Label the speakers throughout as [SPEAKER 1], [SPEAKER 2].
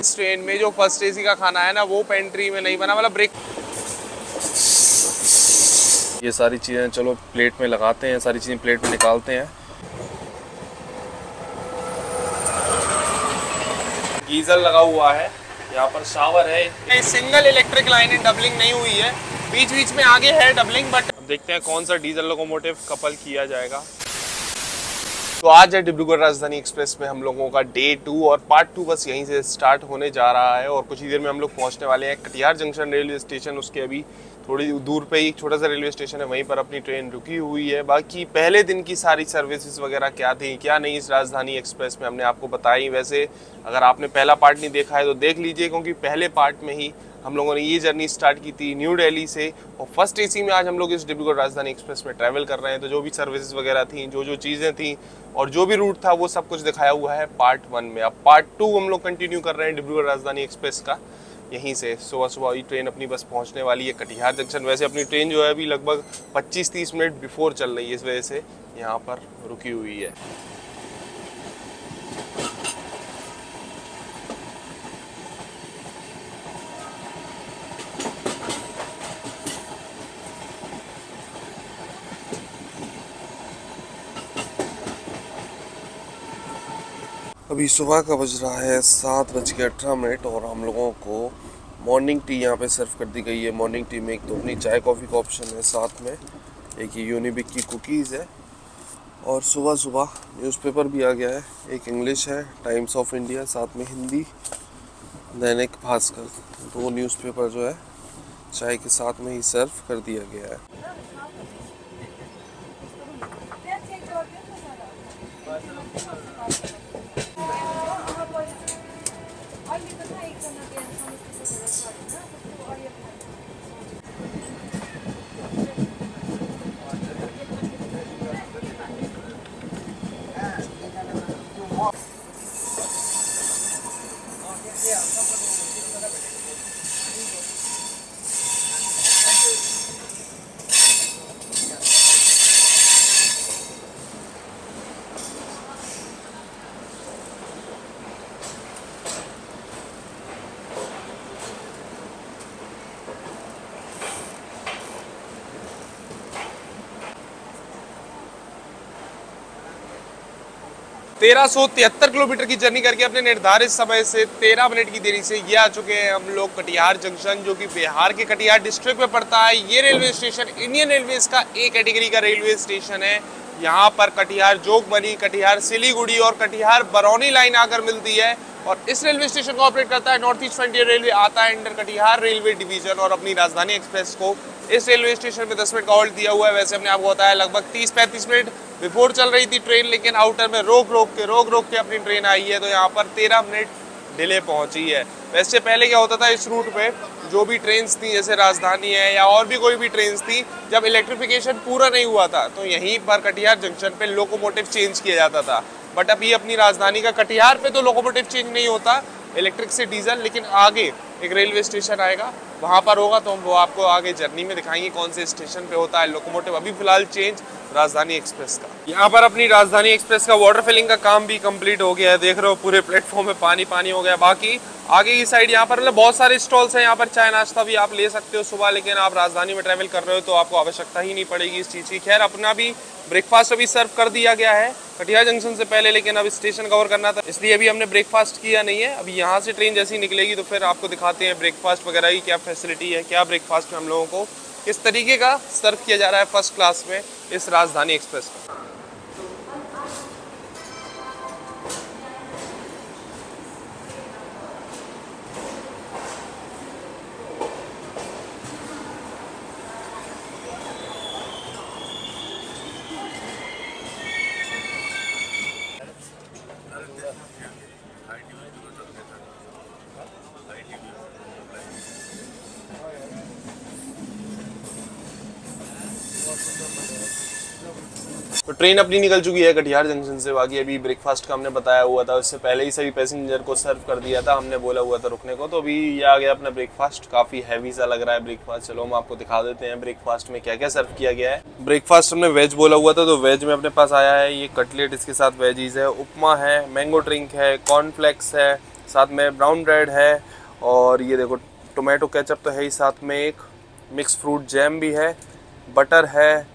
[SPEAKER 1] इस ट्रेन में जो फर्स्ट एसी का खाना है ना वो पेंट्री में नहीं बना, मतलब ब्रेक।
[SPEAKER 2] ये सारी चीज़ें चलो प्लेट में लगाते हैं, सारी चीज़ें प्लेट में निकालते हैं।
[SPEAKER 1] गीजर लगा हुआ है, यहाँ पर शावर है। सिंगल इलेक्ट्रिक लाइन है, डबलिंग नहीं हुई है, बीच बीच में आगे है डबलिंग। बट देखते हैं कौन सा डीजल लोकोमोटिव कपल किया जाएगा। तो आज है डिब्रूगढ़ राजधानी एक्सप्रेस में हम लोगों का डे 2 और पार्ट 2 बस यहीं से स्टार्ट होने जा रहा है। और कुछ ही देर में हम लोग पहुंचने वाले हैं कटिहार जंक्शन रेलवे स्टेशन। उसके अभी थोड़ी दूर पे ही एक छोटा सा रेलवे स्टेशन है, वहीं पर अपनी ट्रेन रुकी हुई है। बाकी पहले दिन की सारी सर्विसेज वगैरह क्या थी क्या नहीं इस राजधानी एक्सप्रेस में हमने आपको बताई। वैसे अगर आपने पहला पार्ट नहीं देखा है तो देख लीजिए, क्योंकि पहले पार्ट में ही हम लोगों ने ये जर्नी स्टार्ट की थी न्यू दिल्ली से, और फर्स्ट एसी में आज हम लोग इस डिब्रूगढ़ राजधानी एक्सप्रेस में ट्रैवल कर रहे हैं। तो जो भी सर्विसेज वगैरह थी, जो चीज़ें थी और जो भी रूट था वो सब कुछ दिखाया हुआ है पार्ट 1 में। अब पार्ट 2 हम लोग कंटिन्यू कर रहे हैं डिब्रूगढ़ राजधानी एक्सप्रेस का। यहीं से सुबह सुबह ये ट्रेन अपनी बस पहुंचने वाली है कटिहार जंक्शन। वैसे अपनी ट्रेन जो है अभी लगभग 25-30 मिनट बिफोर चल रही है, इस वजह से यहाँ पर रुकी हुई है।
[SPEAKER 2] अभी सुबह का बज रहा है 7:18 और हम लोगों को मॉर्निंग टी यहाँ पे सर्व कर दी गई है। मॉर्निंग टी में एक तो अपनी चाय कॉफ़ी का ऑप्शन है, साथ में एक ये यूनिबिक की कुकीज़ है, और सुबह सुबह न्यूज़पेपर भी आ गया है। एक इंग्लिश है टाइम्स ऑफ इंडिया, साथ में हिंदी दैनिक भास्कर। 2 न्यूज़पेपर जो है चाय के साथ में ही सर्व कर दिया गया है।
[SPEAKER 1] तेरह 1373 किलोमीटर की जर्नी करके अपने निर्धारित समय से 13 मिनट की देरी से ये आ चुके हैं हम लोग कटिहार जंक्शन, जो कि बिहार के कटिहार डिस्ट्रिक्ट में पड़ता है। ये रेलवे स्टेशन इंडियन रेलवेज का A कैटेगरी का रेलवे स्टेशन है। यहाँ पर कटिहार जोगबनी, कटिहार सिलीगुड़ी और कटिहार बरौनी लाइन आकर मिलती है। और इस रेलवे स्टेशन को ऑपरेट करता है नॉर्थ ईस्ट फ्रंटियर रेलवे, आता है अंडर कटिहार रेलवे डिवीजन। और अपनी राजधानी एक्सप्रेस को इस रेलवे स्टेशन में 10 मिनट का हॉल्ट दिया हुआ है। वैसे हमने आपको बताया लगभग 30-35 मिनट बिफोर चल रही थी ट्रेन, लेकिन आउटर में रोक रोक के अपनी ट्रेन आई है, तो यहाँ पर 13 मिनट डिले पहुंची है। वैसे पहले क्या होता था, इस रूट पे जो भी ट्रेन्स थी जैसे राजधानी है या और भी कोई भी ट्रेन्स थी, जब इलेक्ट्रिफिकेशन पूरा नहीं हुआ था तो यहीं पर कटिहार जंक्शन पे लोकोमोटिव चेंज किया जाता था। बट अभी अपनी राजधानी का कटिहार पे तो लोकोमोटिव चेंज नहीं होता इलेक्ट्रिक से डीजल, लेकिन आगे एक रेलवे स्टेशन आएगा वहाँ पर होगा, तो हम वो आपको आगे जर्नी में दिखाएंगे कौन से स्टेशन पे होता है लोकोमोटिव। अभी फिलहाल चेंज राजधानी एक्सप्रेस का। यहाँ पर अपनी राजधानी एक्सप्रेस का वाटर फिलिंग का काम भी कंप्लीट हो गया है। देख रहे हो पूरे प्लेटफॉर्म में पानी हो गया। बाकी आगे की साइड यहाँ पर मतलब बहुत सारे स्टॉल्स हैं, यहाँ पर चाय नाश्ता भी आप ले सकते हो सुबह, लेकिन आप राजधानी में ट्रैवल कर रहे हो तो आपको आवश्यकता ही नहीं पड़ेगी इस चीज़ की। खैर अपना भी ब्रेकफास्ट अभी सर्व कर दिया गया है कटिहार जंक्शन से पहले, लेकिन अब स्टेशन कवर करना था इसलिए अभी हमने ब्रेकफास्ट किया नहीं है। अभी यहाँ से ट्रेन जैसी निकलेगी तो फिर आपको दिखाते हैं ब्रेकफास्ट वगैरह की क्या फैसिलिटी है, क्या ब्रेकफास्ट में हम लोगों को किस तरीके का सर्व किया जा रहा है फर्स्ट क्लास में इस राजधानी एक्सप्रेस में। तो ट्रेन अपनी निकल चुकी है कटिहार जंक्शन से। बाकी अभी ब्रेकफास्ट का हमने बताया हुआ था, उससे पहले ही सभी पैसेंजर को सर्व कर दिया था, हमने बोला हुआ था रुकने को। तो अभी ये आ गया अपना ब्रेकफास्ट, काफ़ी हैवी सा लग रहा है ब्रेकफास्ट। चलो हम आपको दिखा देते हैं ब्रेकफास्ट में क्या क्या सर्व किया गया है। ब्रेकफास्ट हमने वेज बोला हुआ था, तो वेज में अपने पास आया है ये कटलेट, इसके साथ वेजीज है, उपमा है, मैंगो ड्रिंक है, कॉर्नफ्लेक्स है,
[SPEAKER 2] साथ में ब्राउन ब्रेड है, और ये देखो टोमेटो केचप तो है ही, साथ में एक मिक्स फ्रूट जैम भी है, बटर है,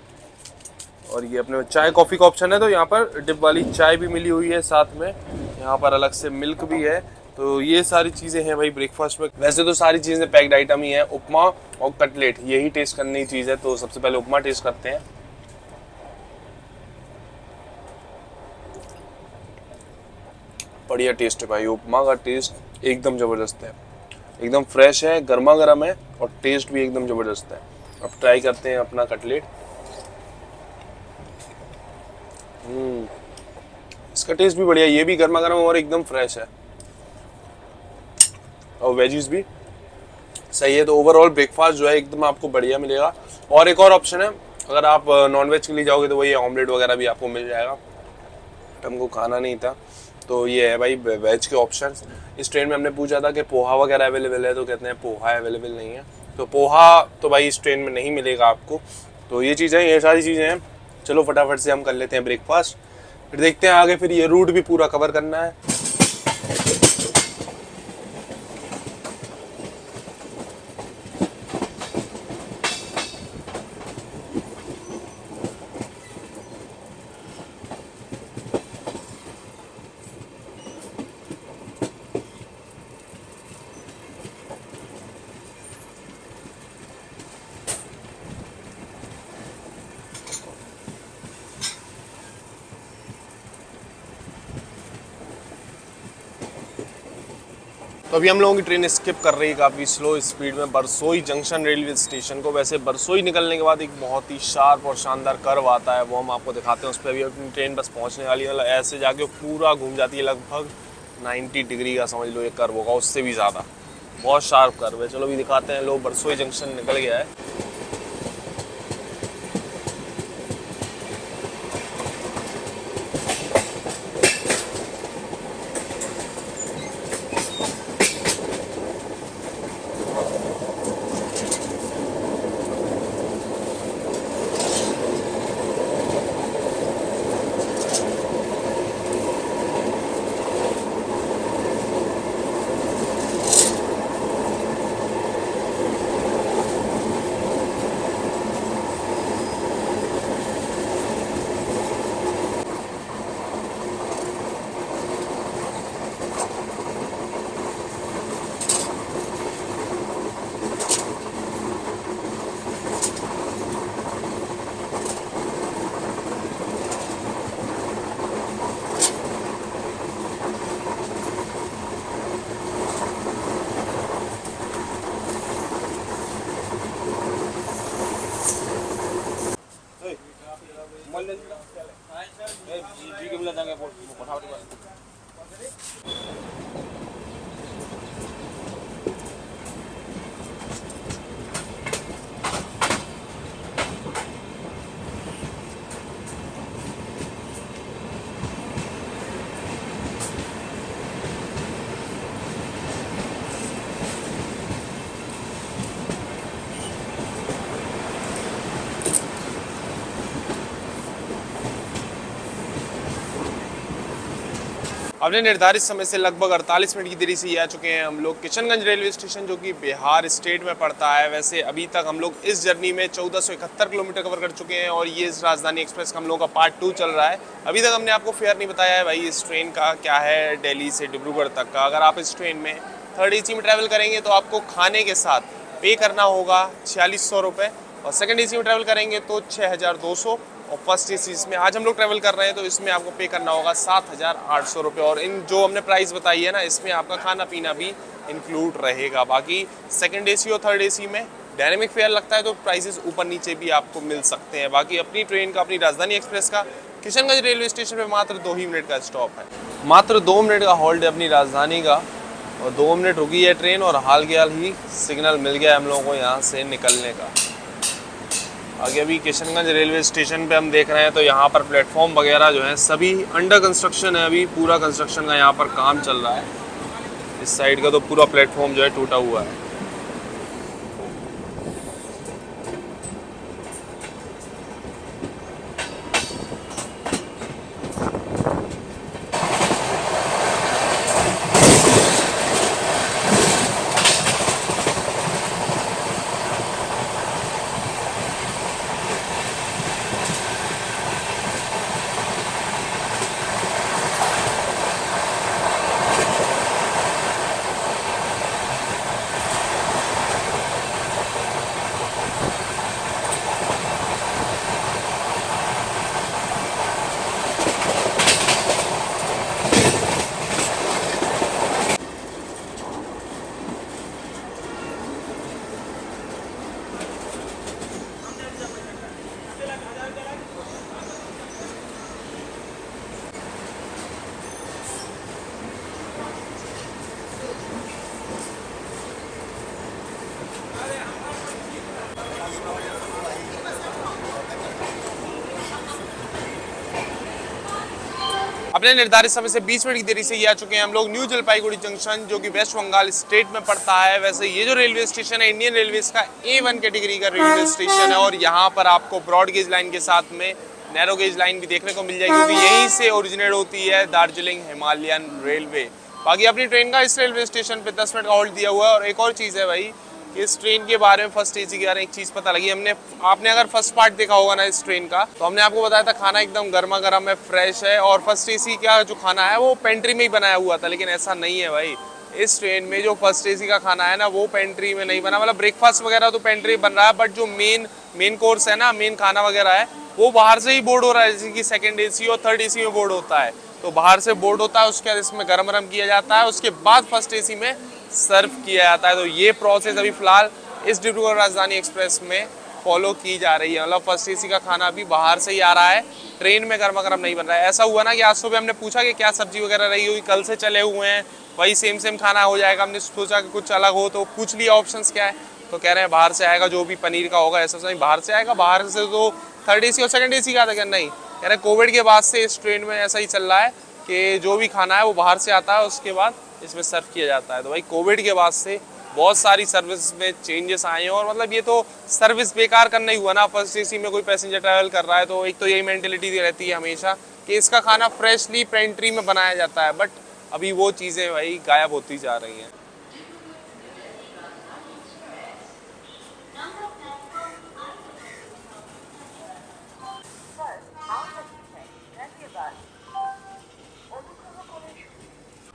[SPEAKER 2] और ये अपने चाय कॉफ़ी का ऑप्शन है, तो यहाँ पर डिप वाली चाय भी मिली हुई है, साथ में यहाँ पर अलग से मिल्क भी है। तो ये सारी चीज़ें हैं भाई ब्रेकफास्ट में। वैसे तो सारी चीज़ें पैक्ड आइटम ही है, उपमा और कटलेट यही टेस्ट करने की चीज़ है। तो सबसे पहले उपमा टेस्ट करते हैं। बढ़िया टेस्ट है भाई, उपमा का टेस्ट एकदम ज़बरदस्त है, एकदम फ्रेश है, गर्मा गर्म है, और टेस्ट भी एकदम ज़बरदस्त है। अब ट्राई करते हैं अपना कटलेट। इसका टेस्ट भी बढ़िया, ये भी गर्मा गर्म और एकदम फ्रेश है, और वेजीज भी सही है। तो ओवरऑल ब्रेकफास्ट जो है एकदम आपको बढ़िया मिलेगा। और एक और ऑप्शन है, अगर आप नॉनवेज के लिए जाओगे तो वही ऑमलेट वगैरह भी आपको मिल जाएगा, हमको खाना नहीं था। तो ये है भाई वेज के ऑप्शंस। इस ट्रेन में हमने पूछा था कि पोहा वगैरह अवेलेबल है, तो कहते हैं पोहा अवेलेबल नहीं है। तो पोहा तो भाई इस ट्रेन में नहीं मिलेगा आपको। तो ये चीज़ें, ये सारी चीज़ें हैं। चलो फटाफट से हम कर लेते हैं ब्रेकफास्ट, फिर देखते हैं आगे। फिर ये रूट भी पूरा कवर करना है। तो अभी हम लोगों की ट्रेन स्किप कर रही है काफ़ी स्लो स्पीड में बरसोई जंक्शन रेलवे स्टेशन को। वैसे बरसोई निकलने के बाद एक बहुत ही शार्प और शानदार कर्व आता है, वो हम आपको दिखाते हैं। उस पर अभी अपनी ट्रेन बस पहुंचने वाली है। ऐसे जाके पूरा घूम जाती है, लगभग 90 डिग्री का समझ लो ये कर्व होगा, उससे भी ज़्यादा। बहुत शार्प कर्व है। चलो अभी दिखाते हैं। लो बरसोई जंक्शन निकल गया है। अपने निर्धारित समय से लगभग 48 मिनट की देरी से ये आ चुके हैं हम लोग किशनगंज रेलवे स्टेशन, जो कि बिहार स्टेट में पड़ता है। वैसे अभी तक हम लोग इस जर्नी में 1471 किलोमीटर कवर कर चुके हैं, और ये इस राजधानी एक्सप्रेस का हम लोग का पार्ट 2 चल रहा है। अभी तक हमने आपको फेयर नहीं बताया है भाई इस ट्रेन का क्या है दिल्ली से डिब्रूगढ़ तक का। अगर आप इस ट्रेन में 3rd AC में ट्रैवल करेंगे तो आपको खाने के साथ पे करना होगा 4600 रुपये, और 2nd AC में ट्रैवल करेंगे तो 6200, और 1st AC इसमें आज हम लोग ट्रैवल कर रहे हैं तो इसमें आपको पे करना होगा 7800 रुपये। और इन जो हमने प्राइस बताई है ना, इसमें आपका खाना पीना भी इंक्लूड रहेगा। बाकी 2nd AC और 3rd AC में डायनेमिक फेयर लगता है, तो प्राइसेस ऊपर नीचे भी आपको मिल सकते हैं। बाकी अपनी ट्रेन का, अपनी राजधानी एक्सप्रेस का किशनगंज रेलवे स्टेशन पे मात्र 2 ही मिनट का स्टॉप है, मात्र 2 मिनट का हॉल्ट है अपनी राजधानी का, और 2 मिनट रुकी है ट्रेन, और हाल के हाल ही सिग्नल मिल गया हम लोगों को यहाँ से निकलने का। आगे अभी किशनगंज रेलवे स्टेशन पे हम देख रहे हैं तो यहाँ पर प्लेटफॉर्म वगैरह जो है सभी अंडर कंस्ट्रक्शन है। अभी पूरा कंस्ट्रक्शन का यहाँ पर काम चल रहा है। इस साइड का तो पूरा प्लेटफॉर्म जो है टूटा हुआ है।
[SPEAKER 1] अपने निर्धारित समय से 20 मिनट की देरी से ये आ चुके हैं हम लोग न्यू जलपाईगुड़ी जंक्शन, जो कि वेस्ट बंगाल स्टेट में पड़ता है। वैसे ये जो रेलवे स्टेशन है इंडियन रेलवेज का A1 कैटेगरी का रेलवे स्टेशन है और यहाँ पर आपको ब्रॉड गेज लाइन के साथ में नैरो गेज लाइन भी देखने को मिल जाएगी, क्योंकि यहीं से ओरिजिनेट होती है दार्जिलिंग हिमालयन रेलवे। बाकी अपनी ट्रेन का इस रेलवे स्टेशन पे 10 मिनट का होल्ड दिया हुआ है। और एक और चीज़ है भाई, इस ट्रेन के बारे में फर्स्ट एसी के बारे में एक चीज़ पता लगी। आपने अगर फर्स्ट पार्ट देखा होगा ना इस ट्रेन का, तो हमने आपको बताया था खाना एकदम गर्मा गर्म है, फ्रेश है। और फर्स्ट एसी का जो खाना है वो पेंट्री में ही बनाया हुआ था, लेकिन ऐसा नहीं है भाई। इस ट्रेन में जो फर्स्ट एसी का खाना है ना वो पेंट्री में नहीं बना, मतलब ब्रेकफास्ट वगैरह तो पेंट्री बन रहा है, बट जो मेन कोर्स है ना, मेन खाना वगैरह है, वो बाहर से ही बोर्ड हो रहा है। जैसे कि सेकंड एसी और थर्ड एसी में बोर्ड होता है, तो बाहर से बोर्ड होता है, उसके बाद इसमें गरम गरम किया जाता है, उसके बाद फर्स्ट एसी में सर्व किया जाता है। तो ये प्रोसेस अभी फिलहाल इस डिब्रूगढ़ राजधानी एक्सप्रेस में फॉलो की जा रही है। मतलब फर्स्ट एसी का खाना अभी बाहर से ही आ रहा है, ट्रेन में गर्मा गर्म नहीं बन रहा है। ऐसा हुआ ना कि आज सुबह हमने पूछा कि क्या सब्जी वगैरह रही हुई, कल से चले हुए हैं वही सेम खाना हो जाएगा। हमने सोचा कि कुछ अलग हो, तो पूछ लिया ऑप्शंस क्या है, तो कह रहे हैं बाहर से आएगा, जो भी पनीर का होगा ऐसा नहीं बाहर से आएगा। बाहर से तो थर्ड एसी और सेकंड एसी का था क्या? नहीं, कह रहे कोविड के बाद से इस ट्रेन में ऐसा ही चल रहा है कि जो भी खाना है वो बाहर से आता है, उसके बाद इसमें सर्व किया जाता है। तो भाई कोविड के बाद से बहुत सारी सर्विस में चेंजेस आए हैं, और मतलब ये तो सर्विस बेकार करना ही हुआ ना। फर्स्ट एसी में कोई पैसेंजर ट्रैवल कर रहा है तो एक तो यही मेंटेलिटी रहती है हमेशा कि इसका खाना फ्रेशली पेंट्री में बनाया जाता है, बट अभी वो चीज़ें भाई गायब होती जा रही हैं।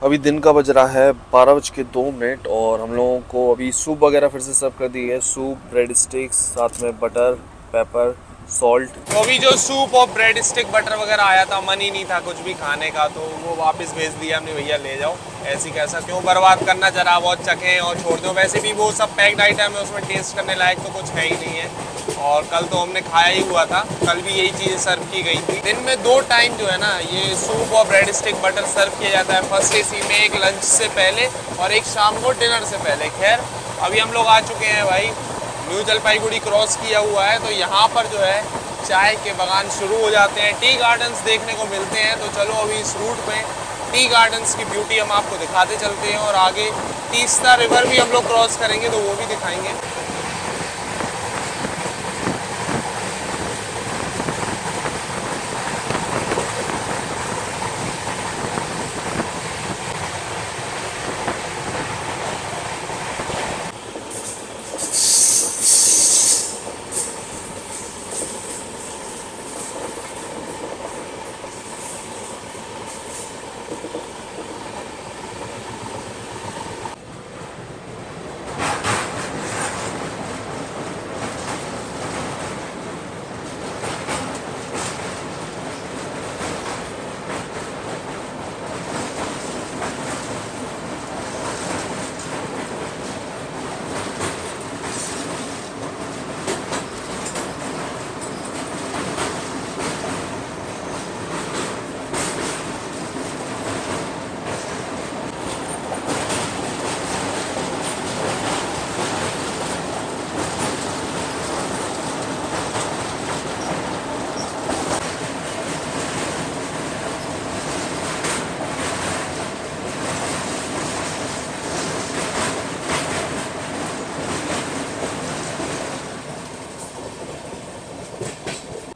[SPEAKER 2] अभी दिन का बज रहा है 12:02 और हम लोगों को अभी सूप वगैरह फिर से सर्व कर दी है। सूप, ब्रेड स्टिक्स, साथ में बटर, पेपर, सॉल्ट।
[SPEAKER 1] तो अभी जो सूप और ब्रेड स्टिक बटर वगैरह आया था, मन ही नहीं था कुछ भी खाने का, तो वो वापस भेज दिया हमने, भैया ले जाओ, ऐसी कैसा क्यों बर्बाद करना, जरा बहुत चखें और छोड़ दो। वैसे भी वो सब पैक्ड आइटम है, उसमें टेस्ट करने लायक तो कुछ है ही नहीं है। और कल तो हमने खाया ही हुआ था, कल भी यही चीज़ सर्व की गई थी। दिन में 2 टाइम जो है ना ये सूप और ब्रेड स्टिक बटर सर्व किया जाता है फर्स्ट एसी में, एक लंच से पहले और एक शाम को डिनर से पहले। खैर अभी हम लोग आ चुके हैं भाई, न्यू जलपाईगुड़ी क्रॉस किया हुआ है, तो यहाँ पर जो है चाय के बागान शुरू हो जाते हैं, टी गार्डन्स देखने को मिलते हैं। तो चलो अभी इस रूट में टी गार्डन्स की ब्यूटी हम आपको दिखाते चलते हैं, और आगे तीस्ता रिवर भी हम लोग क्रॉस करेंगे तो वो भी दिखाएंगे।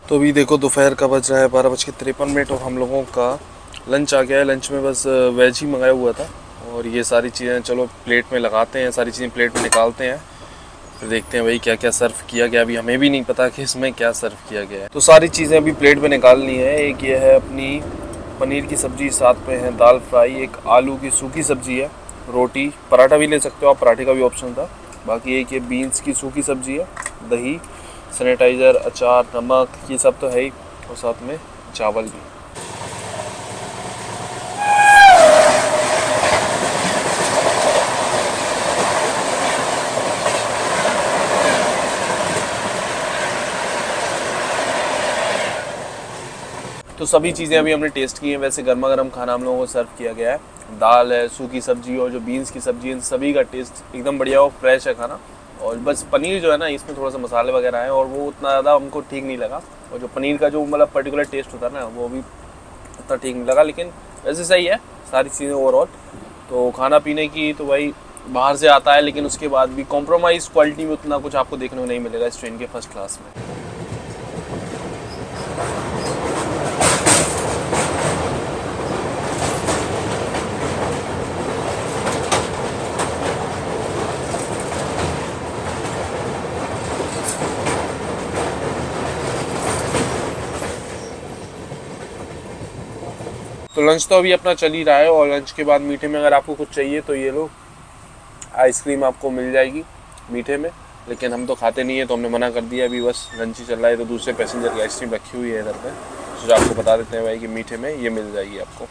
[SPEAKER 2] तो अभी देखो दोपहर का बज रहा है 12:53 और हम लोगों का लंच आ गया है। लंच में बस वेज ही मंगाया हुआ था, और ये सारी चीज़ें चलो प्लेट में लगाते हैं, सारी चीज़ें प्लेट में निकालते हैं, फिर देखते हैं भाई क्या क्या सर्व किया गया। अभी हमें भी नहीं पता कि इसमें क्या सर्व किया गया है। तो सारी चीज़ें अभी प्लेट में निकालनी है। एक ये है अपनी पनीर की सब्ज़ी, साथ में है दाल फ्राई, एक आलू की सूखी सब्ज़ी है, रोटी, पराठा भी ले सकते हो आप, पराठे का भी ऑप्शन था। बाकी एक ये बीन्स की सूखी सब्ज़ी है, दही, सैनिटाइज़र, अचार, नमक, ये सब तो है ही, और साथ में चावल भी। तो सभी चीज़ें अभी हमने टेस्ट की हैं। वैसे गर्मा गर्म खाना हम लोगों को सर्व किया गया है, दाल है, सूखी सब्जी और जो बीन्स की सब्जी है, इन सभी का टेस्ट एकदम बढ़िया और फ्रेश है खाना। और बस पनीर जो है ना, इसमें थोड़ा सा मसाले वगैरह हैं और वो उतना ज़्यादा हमको ठीक नहीं लगा, और जो पनीर का जो मतलब पर्टिकुलर टेस्ट होता है ना, वो भी इतना ठीक नहीं लगा, लेकिन वैसे सही है सारी चीज़ें ओवरऑल। तो खाना पीने की तो भाई बाहर से आता है, लेकिन उसके बाद भी कॉम्प्रोमाइज़ क्वालिटी में उतना कुछ आपको देखने को नहीं मिलेगा इस ट्रेन के फर्स्ट क्लास में।
[SPEAKER 1] तो लंच तो अभी अपना चल ही रहा है, और लंच के बाद मीठे में अगर आपको कुछ चाहिए तो ये लो, आइसक्रीम आपको मिल जाएगी मीठे में, लेकिन हम तो खाते नहीं है तो हमने मना कर दिया। अभी बस लंच ही चल रहा है, तो दूसरे पैसेंजर की आइसक्रीम रखी हुई है इधर पे, जो आपको बता देते हैं भाई कि मीठे में ये मिल जाएगी आपको।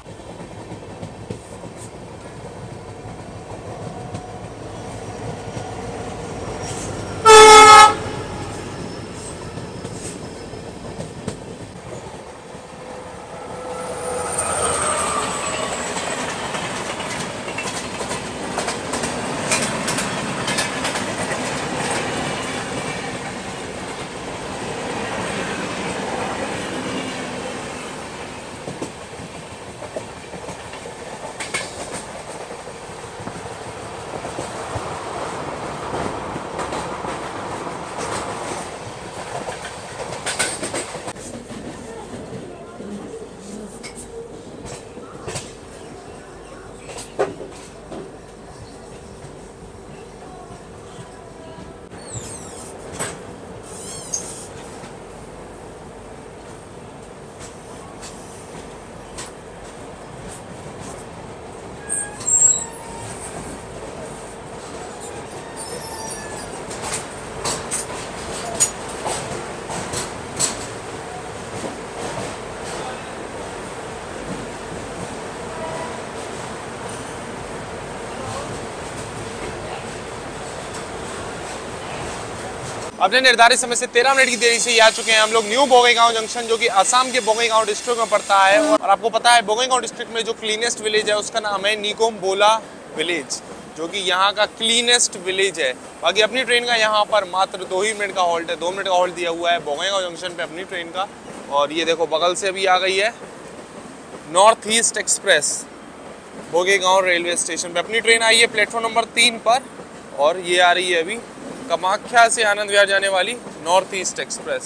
[SPEAKER 1] अपने निर्धारित समय से 13 मिनट की देरी से आ चुके हैं हम लोग न्यू बोंगईगांव जंक्शन, जो कि असम के बोंगईगांव डिस्ट्रिक्ट में पड़ता है। और आपको पता है बोंगईगांव डिस्ट्रिक्ट में जो क्लीनेस्ट विलेज है उसका नाम है निकोम बोला विलेज, जो कि यहाँ का क्लीनेस्ट विलेज है। बाकी अपनी ट्रेन का यहाँ पर मात्र 2 ही मिनट का हॉल्ट है, 2 मिनट का हॉल्ट दिया हुआ है बोंगईगांव जंक्शन पे अपनी ट्रेन का। और ये देखो बगल से अभी आ गई है north east express Bongaigaon railway station पे अपनी ट्रेन आई है प्लेटफॉर्म नंबर 3 पर, और ये आ रही है अभी कामाख्या से आनंद विहार जाने वाली नॉर्थ ईस्ट एक्सप्रेस।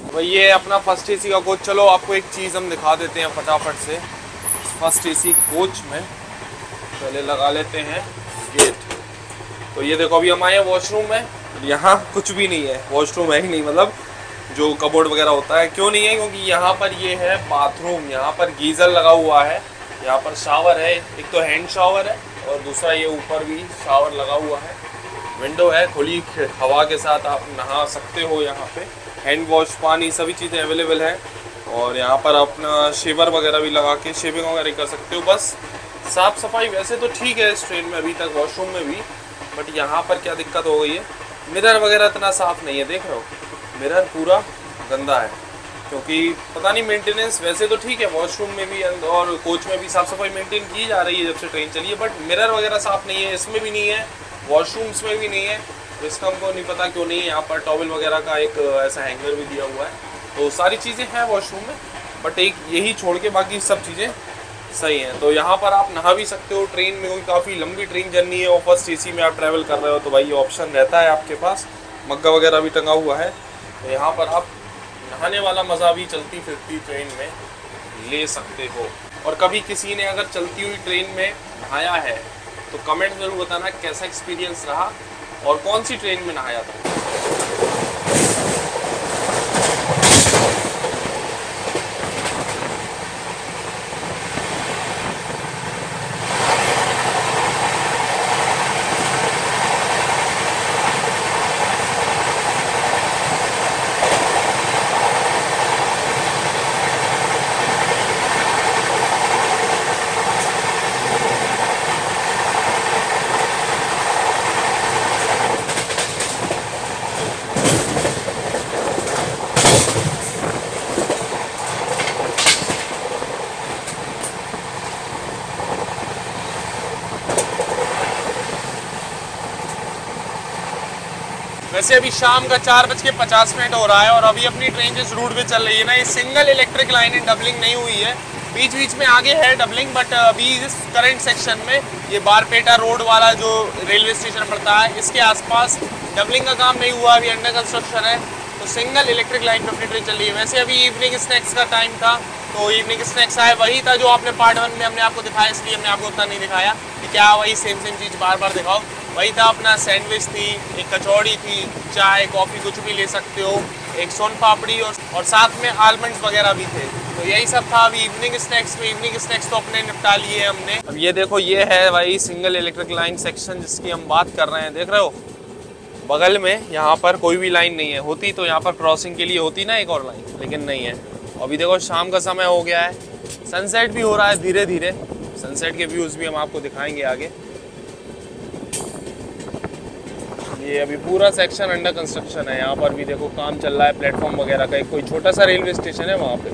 [SPEAKER 1] भाई ये अपना फर्स्ट एसी का कोच। चलो आपको एक चीज़ हम दिखा देते हैं फटाफट से। फर्स्ट एसी कोच में पहले लगा लेते हैं गेट। तो ये देखो अभी हम आए हैं वॉशरूम में, यहाँ कुछ भी नहीं है, वॉशरूम है ही नहीं, मतलब जो कबोर्ड वगैरह होता है। क्यों नहीं है? क्योंकि यहाँ पर ये है बाथरूम, यहाँ पर गीज़र लगा हुआ है, यहाँ पर शावर है, एक तो हैंड शावर है और दूसरा ये ऊपर भी शावर लगा हुआ है। विंडो है, खुली हवा के साथ आप नहा सकते हो। यहाँ पे हैंड वॉश, पानी, सभी चीज़ें अवेलेबल है। और यहाँ पर अपना शेवर वगैरह भी लगा के शेविंग वगैरह कर सकते हो। बस साफ़ सफाई वैसे तो ठीक है इस ट्रेन में अभी तक, वॉशरूम में भी, बट यहाँ पर क्या दिक्कत हो गई है, मिरर वगैरह इतना साफ़ नहीं है। देख रहे हो मिरर पूरा गंदा है, क्योंकि पता नहीं मेंटेनेंस। वैसे तो ठीक है वॉशरूम में भी और कोच में भी साफ़ सफाई मेंटेन की जा रही है जब से ट्रेन चली है, बट मिरर वगैरह साफ़ नहीं है, इसमें भी नहीं है, वॉशरूम्स में भी नहीं है। तो इसका हमको नहीं पता क्यों नहीं है। यहाँ पर टॉवल वगैरह का एक ऐसा हैंगर भी दिया हुआ है। तो सारी चीज़ें हैं वॉशरूम में, बट एक यही छोड़ के बाकी सब चीज़ें सही हैं। तो यहाँ पर आप नहा भी सकते हो ट्रेन में, क्योंकि काफ़ी लंबी ट्रेन जर्नी है और फर्स्ट एसी में आप ट्रैवल कर रहे हो, तो भाई ये ऑप्शन रहता है आपके पास। मग्गा वगैरह भी टंगा हुआ है, तो यहाँ पर आप नहाने वाला मज़ा भी चलती फिरती ट्रेन में ले सकते हो। और कभी किसी ने अगर चलती हुई ट्रेन में नहाया है तो कमेंट ज़रूर बताना कैसा एक्सपीरियंस रहा और कौन सी ट्रेन में नहाया था। वैसे अभी शाम का 4:50 हो रहा है और अभी अपनी ट्रेन जिस रूट पे चल रही है ना, ये सिंगल इलेक्ट्रिक लाइन है, डबलिंग नहीं हुई है। बीच बीच में आगे है डबलिंग, बट अभी इस करंट सेक्शन में ये बारपेटा रोड वाला जो रेलवे स्टेशन पड़ता है, इसके आसपास डबलिंग का काम नहीं हुआ, अभी अंडर कंस्ट्रक्शन है। तो सिंगल इलेक्ट्रिक लाइन पे अपनी ट्रेन चल रही है। वैसे अभी इवनिंग स्नैक्स का टाइम था, तो इवनिंग स्नैक्स आया वही था जो आपने पार्ट 1 में हमने आपको दिखाया, इसलिए हमने आपको उतना नहीं दिखाया कि क्या वही सेम चीज़ बार बार दिखाओ। वही था अपना सैंडविच थी, एक कचौड़ी थी, चाय कॉफ़ी कुछ भी ले सकते हो, एक सोन पापड़ी और साथ में आलमंड्स वगैरह भी थे। तो यही सब था अभी इवनिंग स्नैक्स में। इवनिंग स्नैक्स तो अपने निपटा लिए हमने। अब ये देखो, ये है भाई सिंगल इलेक्ट्रिक लाइन सेक्शन जिसकी हम बात कर रहे हैं। देख रहे हो बगल में, यहाँ पर कोई भी लाइन नहीं है। होती तो यहाँ पर क्रॉसिंग के लिए होती ना एक और लाइन, लेकिन नहीं है। अभी देखो शाम का समय हो गया है, सनसेट भी हो रहा है धीरे धीरे। सनसेट के व्यूज़ भी हम आपको दिखाएंगे आगे। ये अभी पूरा सेक्शन अंडर कंस्ट्रक्शन है। यहाँ पर भी देखो काम चल रहा है, प्लेटफॉर्म वगैरह का। एक कोई छोटा सा रेलवे स्टेशन है वहाँ पे।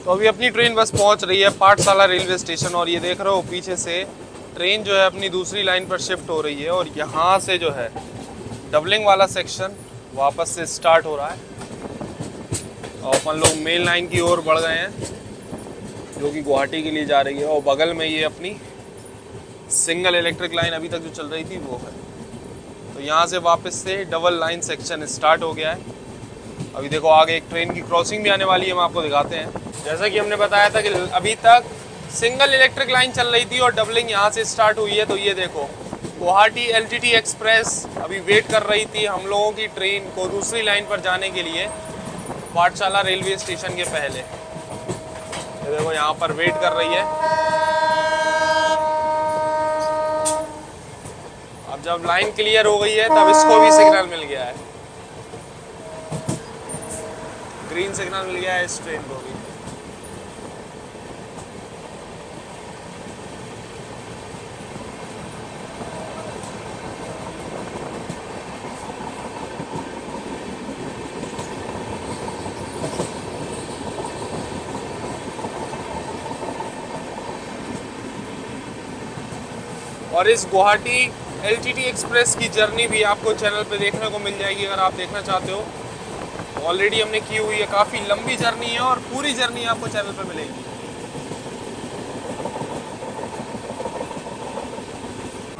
[SPEAKER 1] तो अभी अपनी ट्रेन बस पहुँच रही है पाठशाला रेलवे स्टेशन, और ये देख रहे हो पीछे से ट्रेन जो है अपनी दूसरी लाइन पर शिफ्ट हो रही है। और यहाँ से जो है डबलिंग वाला सेक्शन वापस से स्टार्ट हो रहा है और अपन लोग मेन लाइन की ओर बढ़ गए हैं जो कि गुवाहाटी के लिए जा रही है। और बगल में ये अपनी सिंगल इलेक्ट्रिक लाइन अभी तक जो चल रही थी वो है। तो यहाँ से वापस से डबल लाइन सेक्शन स्टार्ट हो गया है। अभी देखो आगे एक ट्रेन की क्रॉसिंग भी आने वाली है, हम आपको दिखाते हैं। जैसा कि हमने बताया था कि अभी तक सिंगल इलेक्ट्रिक लाइन चल रही थी और डबलिंग यहाँ से स्टार्ट हुई है। तो ये देखो गुवाहाटी LTT एक्सप्रेस अभी वेट कर रही थी हम लोगों की ट्रेन को दूसरी लाइन पर जाने के लिए पाठशाला रेलवे स्टेशन के पहले। ये देखो यहाँ पर वेट कर रही है। अब जब लाइन क्लियर हो गई है तब इसको भी सिग्नल मिल गया है, ग्रीन सिग्नल मिल गया है इस ट्रेन को भी। और इस गुवाहाटी LTT एक्सप्रेस की जर्नी भी आपको चैनल पे देखने को मिल जाएगी अगर आप देखना चाहते हो। ऑलरेडी हमने की हुई है, काफ़ी लंबी जर्नी है और पूरी जर्नी आपको चैनल पे मिलेगी।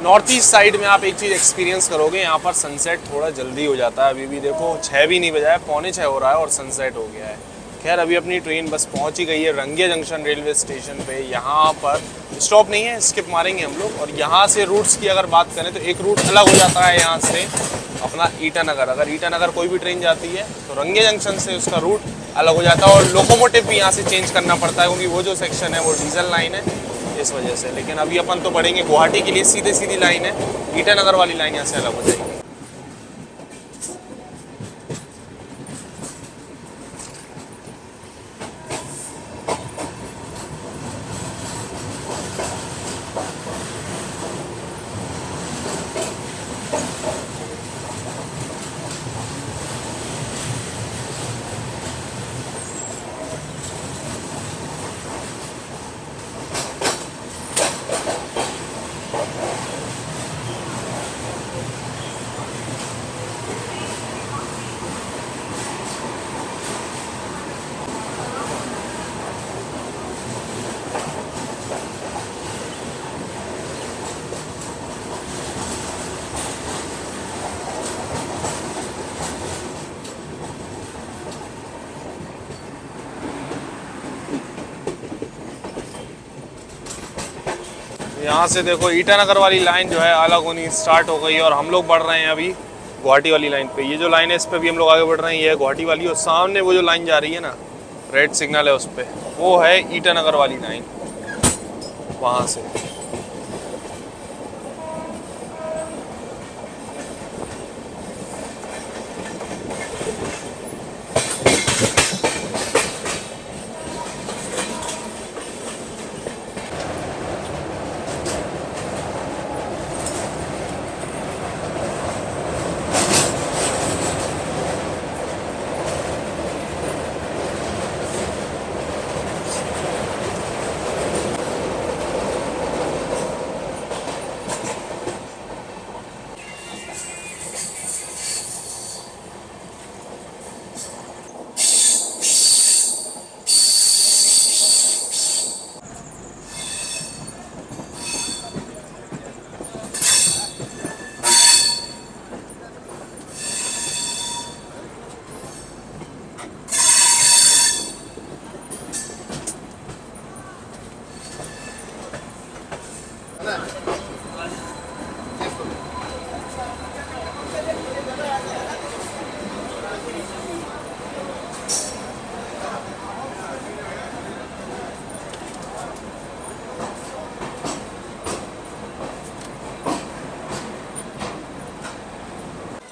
[SPEAKER 1] नॉर्थ ईस्ट साइड में आप एक चीज़ एक्सपीरियंस करोगे, यहाँ पर सनसेट थोड़ा जल्दी हो जाता है। अभी भी देखो 6 भी नहीं बजा है, 6:45 हो रहा है और सनसेट हो गया है। खैर अभी अपनी ट्रेन बस पहुँच ही गई है रंगिया जंक्शन रेलवे स्टेशन पे। यहाँ पर स्टॉप नहीं है, स्किप मारेंगे हम लोग। और यहाँ से रूट्स की अगर बात करें तो एक रूट अलग हो जाता है यहाँ से अपना ईटानगर। अगर ईटानगर कोई भी ट्रेन जाती है तो रंगिया जंक्शन से उसका रूट अलग हो जाता है और लोकोमोटिव भी यहाँ से चेंज करना पड़ता है क्योंकि वो जो सेक्शन है वो डीजल लाइन है, इस वजह से। लेकिन अभी अपन तो बढ़ेंगे गुवाहाटी के लिए, सीधी लाइन है। ईटानगर वाली लाइन यहाँ से अलग हो जाएगी। यहाँ से देखो ईटानगर वाली लाइन जो है अलग होनी स्टार्ट हो गई और हम लोग बढ़ रहे हैं अभी गुवाहाटी वाली लाइन पे। ये जो लाइन है इस पे भी हम लोग आगे बढ़ रहे हैं, ये है गुवाहाटी वाली। और सामने वो जो लाइन जा रही है ना, रेड सिग्नल है उस पर, वो है ईटानगर वाली लाइन, वहाँ से।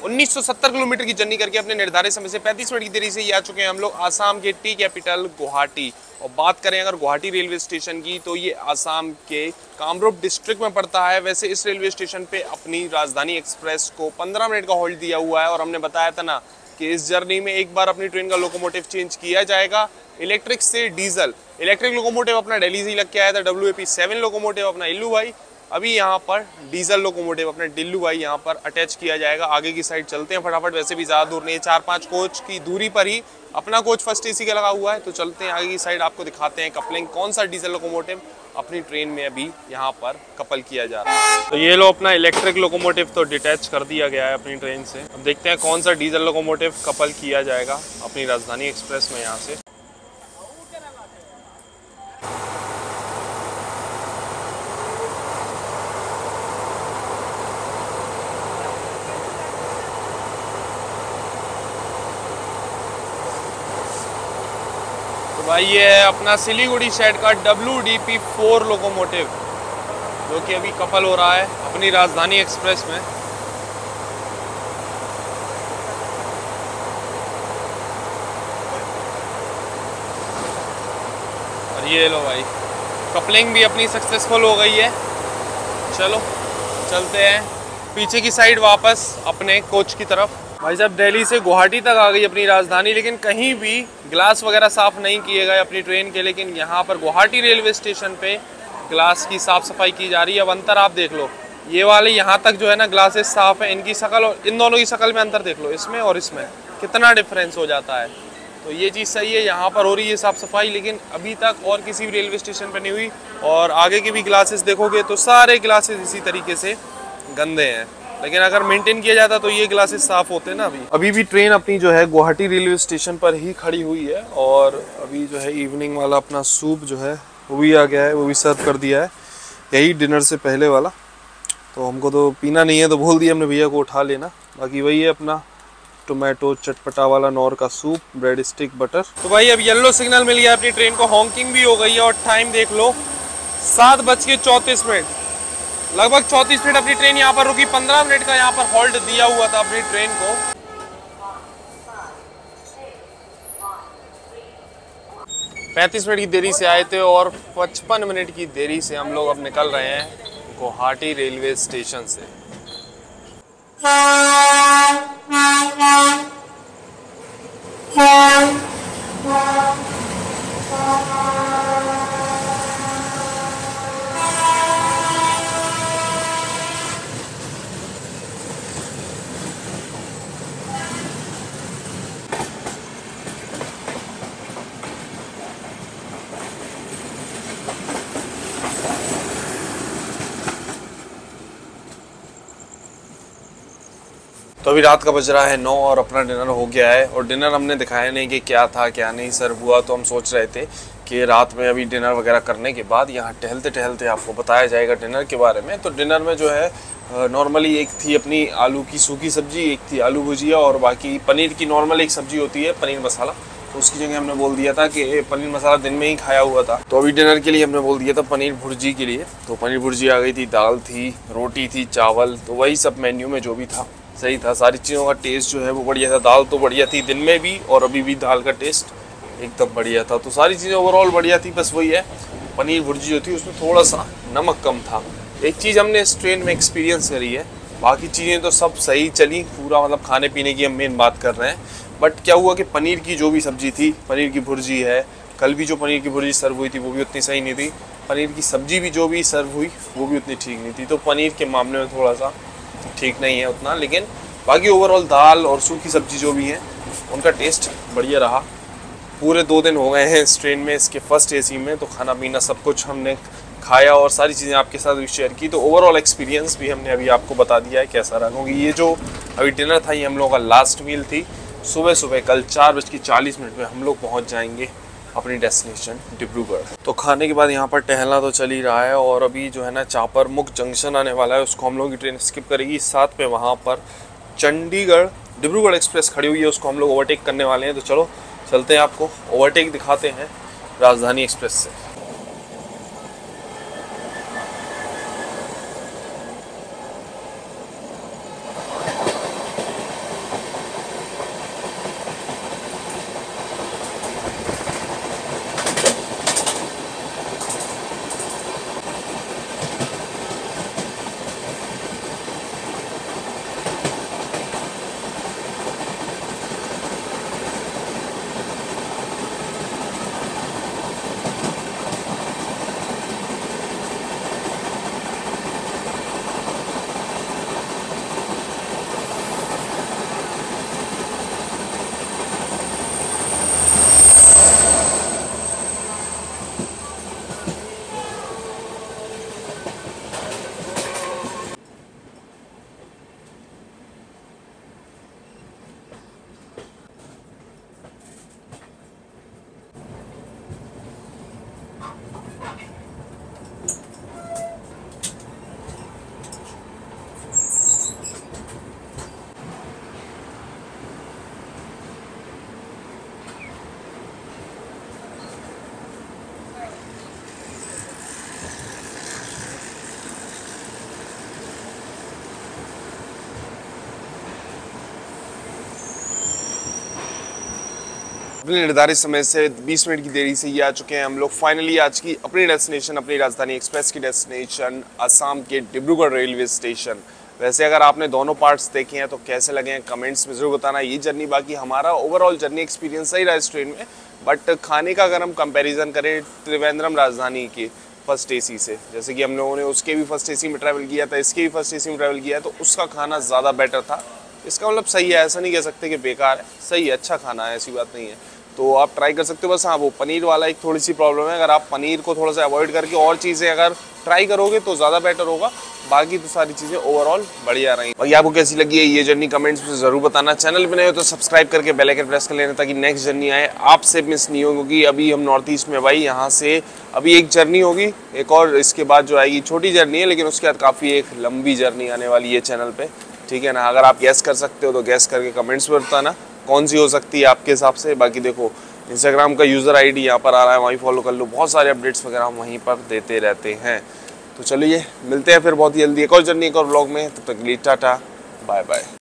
[SPEAKER 1] 1970 किलोमीटर की जर्नी करके अपने निर्धारित समय से 35 मिनट की देरी से ये आ चुके हैं हम लोग आसाम के टी कैपिटल गुवाहाटी। और बात करें अगर गुवाहाटी रेलवे स्टेशन की तो ये आसाम के कामरूप डिस्ट्रिक्ट में पड़ता है। वैसे इस रेलवे स्टेशन पे अपनी राजधानी एक्सप्रेस को 15 मिनट का होल्ड दिया हुआ है और हमने बताया था ना कि इस जर्नी में एक बार अपनी ट्रेन का लोकोमोटिव चेंज किया जाएगा इलेक्ट्रिक से डीजल। इलेक्ट्रिक लोकोमोटिव अपना दिल्ली से ही लग के आया था WAP7 लोकोमोटिव अपना इल्लू भाई। अभी यहाँ पर डीजल लोकोमोटिव अपने डिल्लू भाई यहाँ पर अटैच किया जाएगा। आगे की साइड चलते हैं फटाफट, वैसे भी ज़्यादा दूर नहीं है, 4-5 कोच की दूरी पर ही अपना कोच फर्स्ट AC का लगा हुआ है। तो चलते हैं आगे की साइड, आपको दिखाते हैं कपलिंग कौन सा डीजल लोकोमोटिव अपनी ट्रेन में अभी यहाँ पर कपल किया जा रहा है। तो ये लो अपना इलेक्ट्रिक लोकोमोटिव तो डिटैच कर दिया गया है अपनी ट्रेन से। अब देखते हैं कौन सा डीजल लोकोमोटिव कपल किया जाएगा अपनी राजधानी एक्सप्रेस में यहाँ से। भाई ये है अपना सिलीगुड़ी साइड का WDP4 लोकोमोटिव जो कि अभी कपल हो रहा है अपनी राजधानी एक्सप्रेस में। और ये लो भाई कपलिंग भी अपनी सक्सेसफुल हो गई है। चलो चलते हैं पीछे की साइड वापस अपने कोच की तरफ। भाई साहब दिल्ली से गुवाहाटी तक आ गई अपनी राजधानी, लेकिन कहीं भी ग्लास वगैरह साफ़ नहीं किए गए अपनी ट्रेन के। लेकिन यहाँ पर गुवाहाटी रेलवे स्टेशन पे ग्लास की साफ़ सफाई की जा रही है। अब अंतर आप देख लो, ये वाले यहाँ तक जो है ना ग्लासेस साफ़ है, इनकी शक्ल और इन दोनों की शक्ल में अंतर देख लो, इसमें और इसमें कितना डिफरेंस हो जाता है। तो ये चीज़ सही है, यहाँ पर हो रही है साफ़ सफाई, लेकिन अभी तक और किसी भी रेलवे स्टेशन पर नहीं हुई। और आगे के भी ग्लासेस देखोगे तो सारे ग्लासेस इसी तरीके से गंदे हैं, लेकिन अगर मेंटेन किया जाता तो ये ग्लासेस साफ होते ना। अभी भी ट्रेन अपनी जो है गुवाहाटी रेलवे स्टेशन पर ही खड़ी हुई है और अभी जो है इवनिंग वाला अपना सूप जो है वो भी आ गया है, वो भी सर्व कर दिया है, यही डिनर से पहले वाला। तो हमको तो पीना नहीं है तो बोल दिया हमने भैया को उठा लेना। बाकी वही है अपना टोमेटो चटपटा वाला नौर का सूप, ब्रेड स्टिक, बटर। तो भाई अब येलो सिग्नल मिल गया अपनी ट्रेन को, हॉकिंग भी हो गई है और टाइम देख लो 7:34। लगभग 34 मिनट अपनी ट्रेन यहाँ पर रुकी। 15 मिनट का यहाँ पर हॉल्ट दिया हुआ था अपनी ट्रेन को। 35 मिनट की देरी से आए थे और 55 मिनट की देरी से हम लोग अब निकल रहे हैं गुवाहाटी रेलवे स्टेशन से। तो अभी रात का बज रहा है 9 और अपना डिनर हो गया है। और डिनर हमने दिखाया नहीं कि क्या था क्या नहीं सर्व हुआ, तो हम सोच रहे थे कि रात में अभी डिनर वगैरह करने के बाद यहाँ टहलते टहलते आपको बताया जाएगा डिनर के बारे में। तो डिनर में जो है नॉर्मली एक थी अपनी आलू की सूखी सब्जी, एक थी आलू भुजिया और बाकी पनीर की नॉर्मल एक सब्जी होती है पनीर मसाला। तो उसकी जगह हमने बोल दिया था कि पनीर मसाला दिन में ही खाया हुआ था, तो अभी डिनर के लिए हमने बोल दिया था पनीर भुर्जी के लिए। तो पनीर भुर्जी आ गई थी, दाल थी, रोटी थी, चावल, तो वही सब मेन्यू में जो भी था सही था। सारी चीज़ों का टेस्ट जो है वो बढ़िया था। दाल तो बढ़िया थी दिन में भी और अभी भी दाल का टेस्ट एकदम बढ़िया था। तो सारी चीज़ें ओवरऑल बढ़िया थी। बस वही है पनीर भुर्जी जो थी उसमें थोड़ा सा नमक कम था। एक चीज़ हमने इस ट्रेन में एक्सपीरियंस करी है, बाकी चीज़ें तो सब सही चली पूरा, मतलब खाने पीने की हम मेन बात कर रहे हैं। बट क्या हुआ कि पनीर की जो भी सब्ज़ी थी, पनीर की भुर्जी है, कल भी जो पनीर की भुर्जी सर्व हुई थी वो भी उतनी सही नहीं थी। पनीर की सब्ज़ी भी जो भी सर्व हुई वो भी उतनी ठीक नहीं थी। तो पनीर के मामले में थोड़ा सा ठीक नहीं है उतना, लेकिन बाकी ओवरऑल दाल और सूखी सब्जी जो भी है उनका टेस्ट बढ़िया रहा। पूरे 2 दिन हो गए हैं इस ट्रेन में, इसके फर्स्ट AC में, तो खाना पीना सब कुछ हमने खाया और सारी चीज़ें आपके साथ भी शेयर की। तो ओवरऑल एक्सपीरियंस भी हमने अभी आपको बता दिया है कैसा रहा। क्योंकि ये जो अभी डिनर था ये हम लोगों का लास्ट मील थी। सुबह कल 4:40 में हम लोग पहुँच जाएंगे अपनी डेस्टिनेशन डिब्रूगढ़। तो खाने के बाद यहाँ पर टहलना तो चल ही रहा है और अभी जो है ना चापर मुख जंक्शन आने वाला है, उसको हम लोग की ट्रेन स्किप करेगी। साथ में वहाँ पर चंडीगढ़ डिब्रूगढ़ एक्सप्रेस खड़ी हुई है, उसको हम लोग ओवरटेक करने वाले हैं। तो चलो चलते हैं, आपको ओवरटेक दिखाते हैं राजधानी एक्सप्रेस से। अपने निर्धारित समय से 20 मिनट की देरी से ये आ चुके हैं हम लोग फाइनली आज की अपनी डेस्टिनेशन, अपनी राजधानी एक्सप्रेस की डेस्टिनेशन असम के डिब्रूगढ़ रेलवे स्टेशन। वैसे अगर आपने दोनों पार्ट्स देखे हैं तो कैसे लगे हैं कमेंट्स में ज़रूर बताना। ये जर्नी बाकी हमारा ओवरऑल जर्नी एक्सपीरियंस सही रहा इस ट्रेन में, बट खाने का अगर हम कंपैरिजन करें त्रिवेंद्रम राजधानी की फर्स्ट एसी से, जैसे कि हम लोगों ने उसके भी फर्स्ट एसी में ट्रैवल किया था, इसके भी फर्स्ट एसी में ट्रैवल किया है, तो उसका खाना ज़्यादा बेटर था। इसका मतलब सही है, ऐसा नहीं कह सकते कि बेकार है, सही है, अच्छा खाना है, ऐसी बात नहीं है। तो आप ट्राई कर सकते हो। बस हाँ, वो पनीर वाला एक थोड़ी सी प्रॉब्लम है, अगर आप पनीर को थोड़ा सा अवॉइड करके और चीज़ें अगर ट्राई करोगे तो ज़्यादा बेटर होगा। बाकी तो सारी चीज़ें ओवरऑल बढ़िया रही। बाकी आपको कैसी लगी है ये जर्नी कमेंट्स में ज़रूर बताना। चैनल पे नए हो तो सब्सक्राइब करके बेल आइकन प्रेस कर लेना ताकि नेक्स्ट जर्नी आए आपसे मिस नहीं हो, क्योंकि अभी हम नॉर्थ ईस्ट में भाई, यहाँ से अभी एक जर्नी होगी एक और, इसके बाद जो आएगी छोटी जर्नी है, लेकिन उसके बाद काफ़ी एक लंबी जर्नी आने वाली है चैनल पर, ठीक है ना। अगर आप गैस कर सकते हो तो गैस करके कमेंट्स में बताना कौन सी हो सकती है आपके हिसाब से। बाकी देखो इंस्टाग्राम का यूज़र आईडी यहाँ पर आ रहा है, वहीं फॉलो कर लो, बहुत सारे अपडेट्स वगैरह हम वहीं पर देते रहते हैं। तो चलिए मिलते हैं फिर बहुत ही जल्दी एक और जर्नी एक और व्लॉग में, तब तक के लिए टाटा बाय बाय।